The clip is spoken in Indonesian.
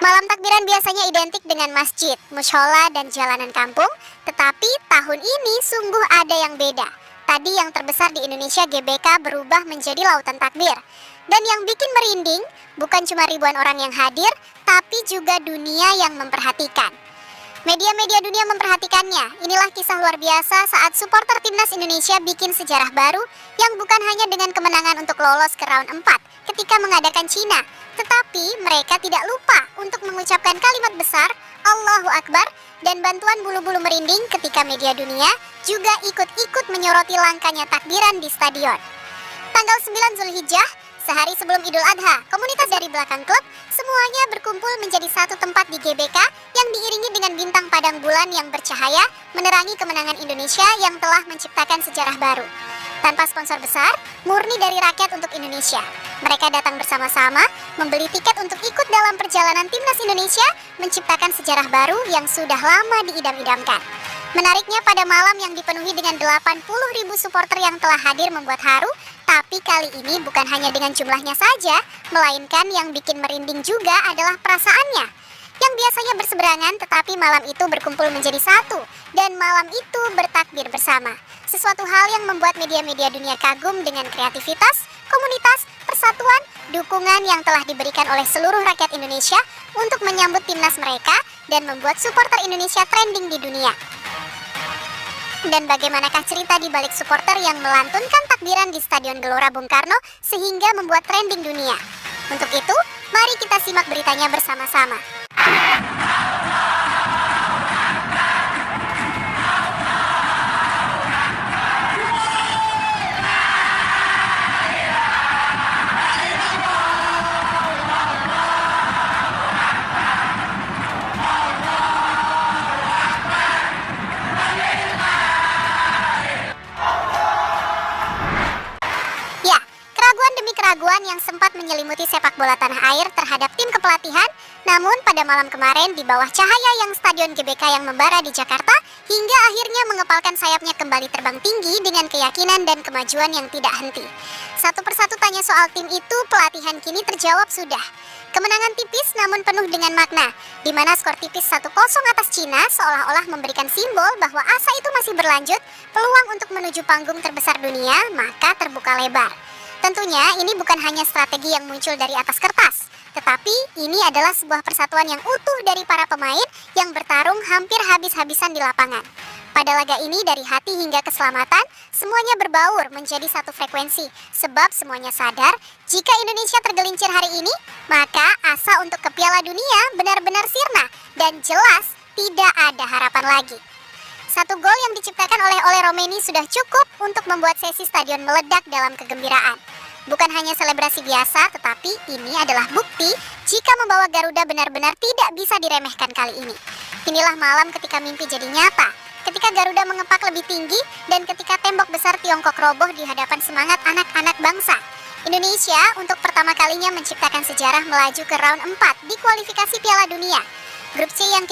Malam takbiran biasanya identik dengan masjid, mushola, dan jalanan kampung, tetapi tahun ini sungguh ada yang beda. Tadi yang terbesar di Indonesia GBK berubah menjadi lautan takbir. Dan yang bikin merinding, bukan cuma ribuan orang yang hadir, tapi juga dunia yang memperhatikan. Media-media dunia memperhatikannya. Inilah kisah luar biasa saat supporter timnas Indonesia bikin sejarah baru yang bukan hanya dengan kemenangan untuk lolos ke round 4 ketika mengadakan Cina, tetapi mereka tidak lupa untuk mengucapkan kalimat besar Allahu Akbar dan bantuan bulu-bulu merinding ketika media dunia juga ikut-ikut menyoroti langkahnya takbiran di stadion. Tanggal 9 Zulhijjah, sehari sebelum Idul Adha, komunitas dari belakang klub semuanya berkumpul menjadi satu tempat di GBK yang diiringi dengan bintang padang bulan yang bercahaya menerangi kemenangan Indonesia yang telah menciptakan sejarah baru. Tanpa sponsor besar, murni dari rakyat untuk Indonesia. Mereka datang bersama-sama, membeli tiket untuk ikut dalam perjalanan timnas Indonesia menciptakan sejarah baru yang sudah lama diidam-idamkan. Menariknya pada malam yang dipenuhi dengan 80.000 supporter yang telah hadir membuat haru, tapi kali ini bukan hanya dengan jumlahnya saja, melainkan yang bikin merinding juga adalah perasaannya. Yang biasanya berseberangan tetapi malam itu berkumpul menjadi satu, dan malam itu bertakbir bersama. Sesuatu hal yang membuat media-media dunia kagum dengan kreativitas, komunitas, persatuan, dukungan yang telah diberikan oleh seluruh rakyat Indonesia untuk menyambut timnas mereka dan membuat supporter Indonesia trending di dunia. Dan bagaimanakah cerita di balik supporter yang melantunkan takbiran di Stadion Gelora Bung Karno sehingga membuat trending dunia? Untuk itu, mari kita simak beritanya bersama-sama. Keraguan yang sempat menyelimuti sepak bola tanah air terhadap tim kepelatihan, namun pada malam kemarin di bawah cahaya yang Stadion GBK yang membara di Jakarta, hingga akhirnya mengepalkan sayapnya kembali terbang tinggi dengan keyakinan dan kemajuan yang tidak henti. Satu persatu tanya soal tim itu, pelatihan kini terjawab sudah. Kemenangan tipis namun penuh dengan makna, di mana skor tipis 1-0 atas Cina seolah-olah memberikan simbol bahwa asa itu masih berlanjut, peluang untuk menuju panggung terbesar dunia maka terbuka lebar. Tentunya ini bukan hanya strategi yang muncul dari atas kertas, tetapi ini adalah sebuah persatuan yang utuh dari para pemain yang bertarung hampir habis-habisan di lapangan. Pada laga ini dari hati hingga keselamatan, semuanya berbaur menjadi satu frekuensi, sebab semuanya sadar jika Indonesia tergelincir hari ini, maka asa untuk ke Piala Dunia benar-benar sirna dan jelas tidak ada harapan lagi. Satu gol yang diciptakan oleh Romeni sudah cukup untuk membuat sesi stadion meledak dalam kegembiraan. Bukan hanya selebrasi biasa, tetapi ini adalah bukti jika membawa Garuda benar-benar tidak bisa diremehkan kali ini. Inilah malam ketika mimpi jadi nyata, ketika Garuda mengepak lebih tinggi, dan ketika tembok besar Tiongkok roboh di hadapan semangat anak-anak bangsa. Indonesia untuk pertama kalinya menciptakan sejarah melaju ke round 4 di kualifikasi Piala Dunia. Grup C yang